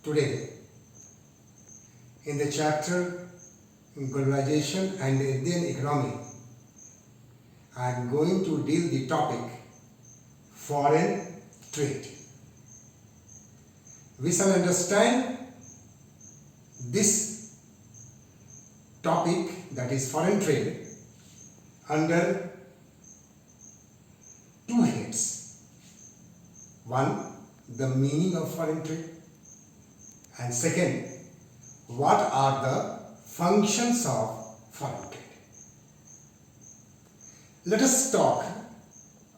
Today, in the chapter Globalization and Indian Economy, I am going to deal the topic foreign trade. We shall understand this topic, that is foreign trade, under two heads. One, the meaning of foreign trade, and second, what are the functions of foreign trade. Let us talk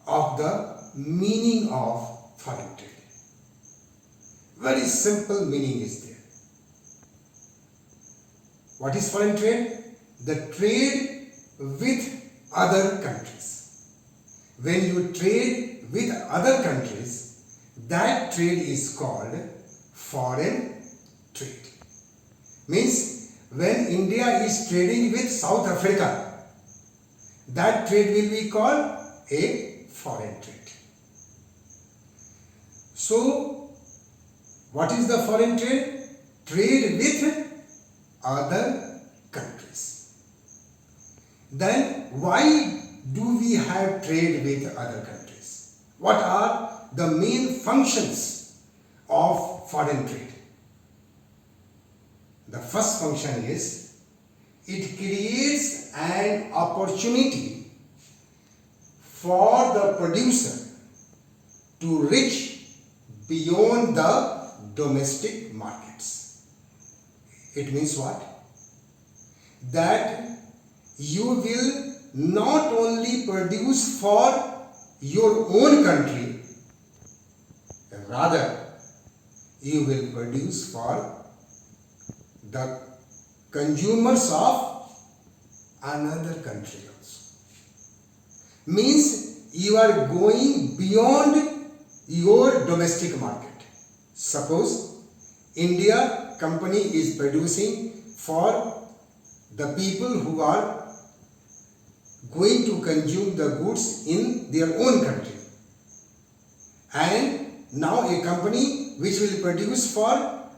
of the meaning of foreign trade. Very simple meaning is there. What is foreign trade? The trade with other countries. When you trade with other countries, that trade is called foreign trade. Means when India is trading with South Africa, that trade will be called a foreign trade. So, what is the foreign trade? Trade with other countries. Then why do we have trade with other countries? What are the main functions of foreign trade? The first function is it creates an opportunity for the producer to reach beyond the domestic markets. It means what? That you will not only produce for your own country, rather you will produce for the consumers of another country also. Means you are going beyond your domestic market. Suppose India company is producing for the people who are going to consume the goods in their own country, and now a company which will produce for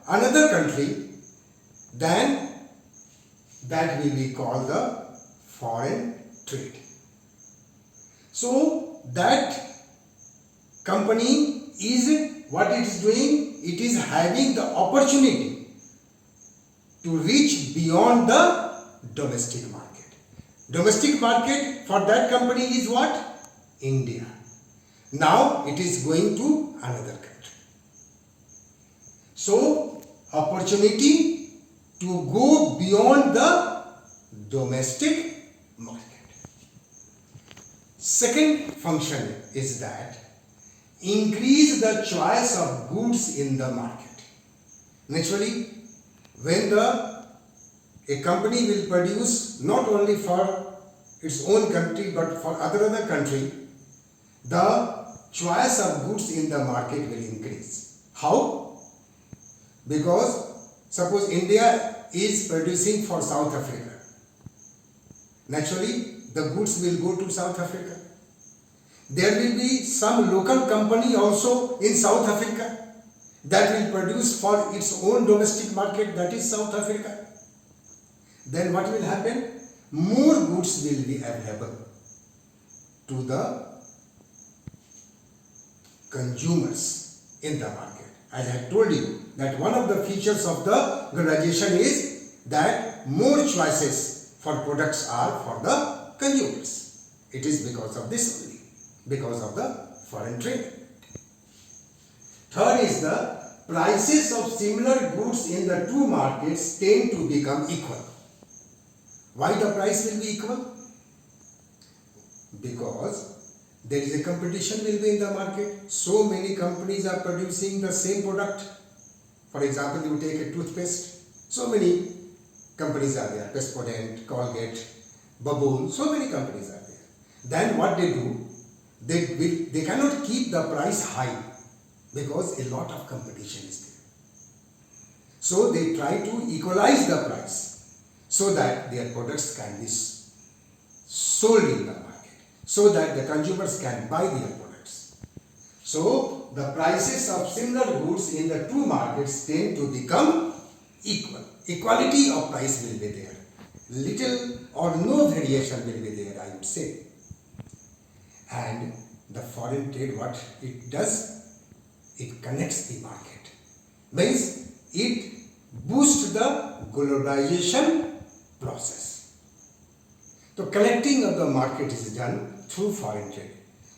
another country, then that will be called the foreign trade. So that company is, what it is doing, it is having the opportunity to reach beyond the domestic market. Domestic market for that company is what? India. Now it is going to another country. So opportunity to go beyond the domestic market. Second function is that increase the choice of goods in the market. Naturally, when a company will produce not only for its own country but for other country, the choice of goods in the market will increase. How? Because suppose India is producing for South Africa. Naturally, the goods will go to South Africa. There will be some local company also in South Africa that will produce for its own domestic market, that is South Africa. Then what will happen? More goods will be available to the consumers in the market. As I told you, that one of the features of the globalization is that more choices for products are for the consumers. It is because of this only, because of the foreign trade. Third is the prices of similar goods in the two markets tend to become equal. Why the price will be equal? Because there is a competition will be in the market. So many companies are producing the same product. For example, you take a toothpaste. So many companies are there. Pepsodent, Colgate, Babool. So many companies are there. Then what they do? They cannot keep the price high because a lot of competition is there. So they try to equalize the price so that their products can be sold in the market, so that the consumers can buy their products. So the prices of similar goods in the two markets tend to become equal. Equality of price will be there. Little or no variation will be there, I would say. And the foreign trade, what it does, it connects the market. Means it boosts the globalization process. So connecting of the market is done through foreign trade,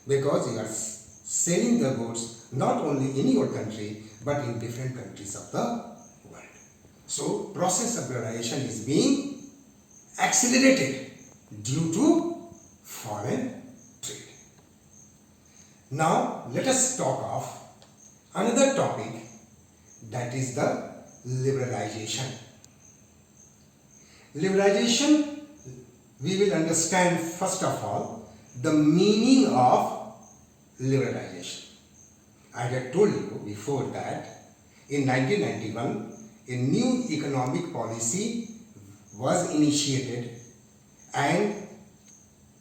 because you are selling the goods not only in your country but in different countries of the world. So process of globalization is being accelerated due to foreign trade. Now let us talk of another topic, that is the liberalization. Liberalization, we will understand first of all the meaning of liberalization. I had told you before that in 1991 a new economic policy was initiated, and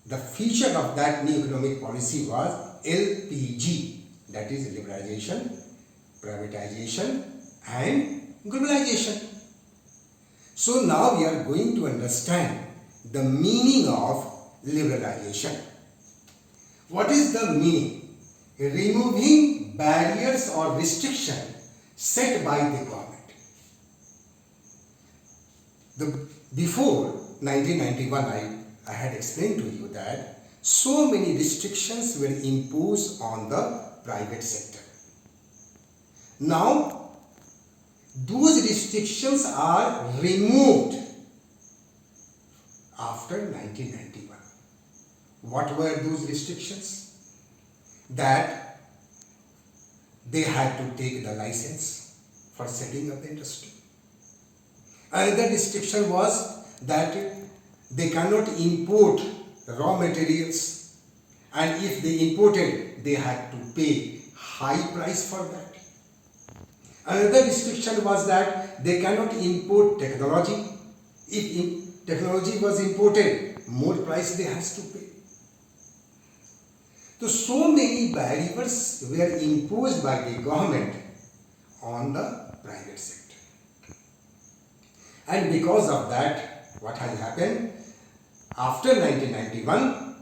the feature of that new economic policy was LPG, that is liberalization, privatization and globalization. So now we are going to understand the meaning of liberalization. What is the meaning? Removing barriers or restrictions set by the government. Before 1991, I had explained to you that so many restrictions were imposed on the private sector. Now, those restrictions are removed after 1991. What were those restrictions? That they had to take the license for setting up the industry. Another restriction was that they cannot import raw materials, and if they imported, they had to pay high price for that. Another restriction was that they cannot import technology. If technology was imported, more price they has to pay. So many barriers were imposed by the government on the private sector. And because of that, what has happened? After 1991,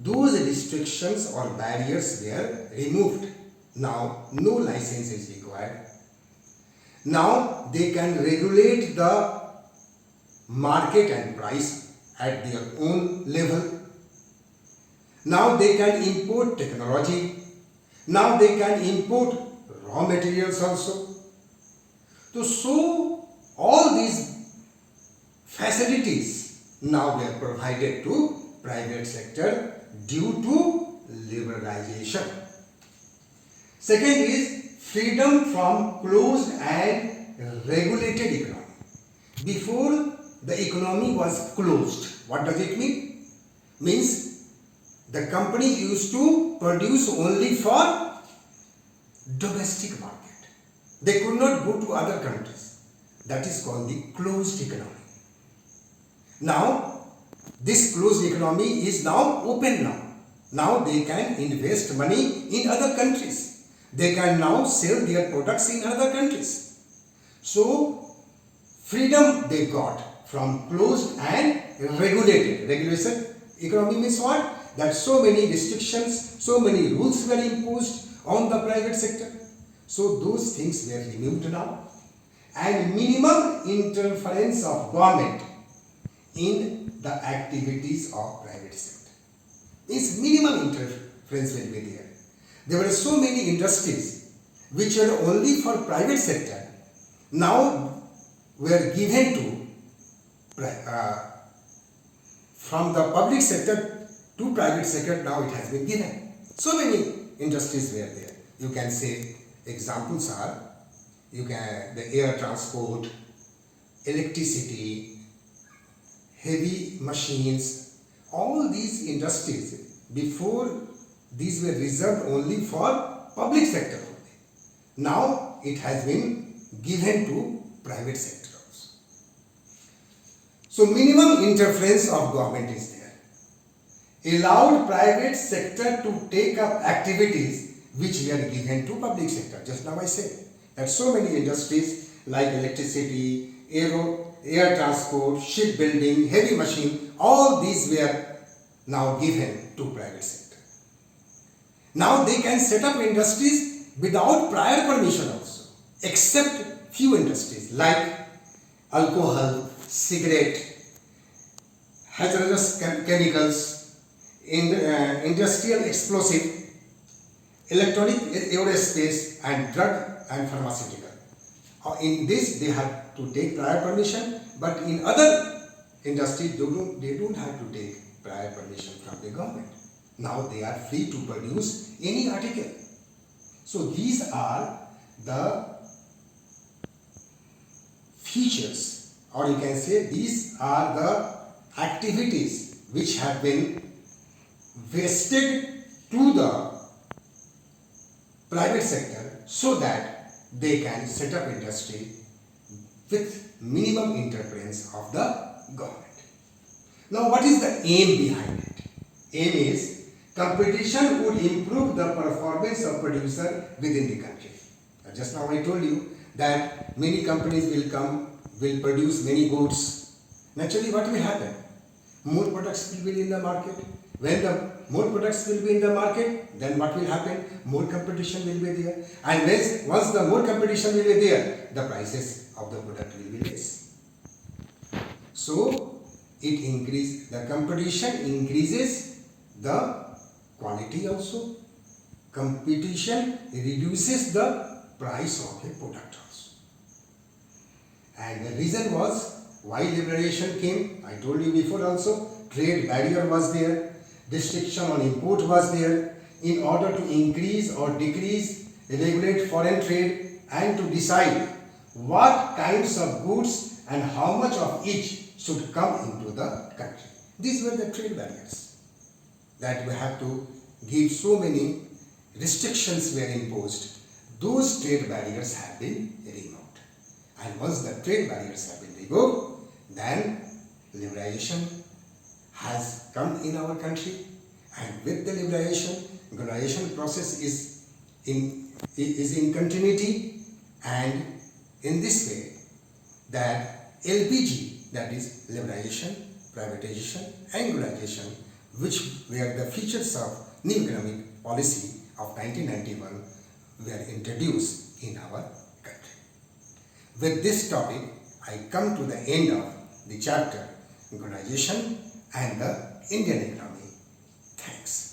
those restrictions or barriers were removed. Now, no license is required. Now, they can regulate the market and price at their own level. Now, they can import technology. Now, they can import raw materials also. So all these facilities now were provided to private sector due to liberalization. Second is freedom from closed and regulated economy. Before, the economy was closed. What does it mean? Means the company used to produce only for domestic market. They could not go to other countries. That is called the closed economy. Now, this closed economy is now open now. Now they can invest money in other countries. They can now sell their products in other countries. So, freedom they got from closed and regulated. Regulation economy means what? That so many restrictions, so many rules were imposed on the private sector. So those things were removed now. And minimum interference of government in the activities of private sector. Means minimum interference will be there. There were so many industries which were only for private sector, now were given to from the public sector to private sector. Now it has been given. So many industries were there. You can say examples are the air transport, electricity, heavy machines. All these industries before, these were reserved only for public sector only. Now it has been given to private sector also. So minimum interference of government is there. Allowed private sector to take up activities which were given to public sector. Just now I said that so many industries like electricity, air transport, shipbuilding, heavy machine, all these were now given to private sector. Now they can set up industries without prior permission also, except few industries like alcohol, cigarette, hazardous chemicals, industrial explosive, electronic aerospace, and drug and pharmaceutical. In this they have to take prior permission, but in other industries they don't have to take prior permission from the government. Now they are free to produce any article. So these are the features, or you can say these are the activities which have been vested to the private sector so that they can set up industry with minimum interference of the government. Now what is the aim behind it? Aim is competition would improve the performance of producer within the country. Just now I told you that many companies will produce many goods. Naturally what will happen? More products will be in the market. When the more products will be in the market, then what will happen? More competition will be there. And once the more competition will be there, the prices of the product will be less. So the competition increases the quality also. Competition reduces the price of a product also. And the reason was why liberalization came. I told you before also, trade barrier was there, restriction on import was there, in order to increase or decrease, regulate foreign trade, and to decide what kinds of goods and how much of each should come into the country. These were the trade barriers that we have to give. So many restrictions were imposed. Those trade barriers have been removed. And once the trade barriers have been removed, then liberalization has come in our country, and with the liberalization process is in continuity, and in this way that LPG, that is liberalization, privatization and globalization, which were the features of new economic policy of 1991, were introduced in our country. With this topic, I come to the end of the chapter globalization and the Indian economy. Thanks.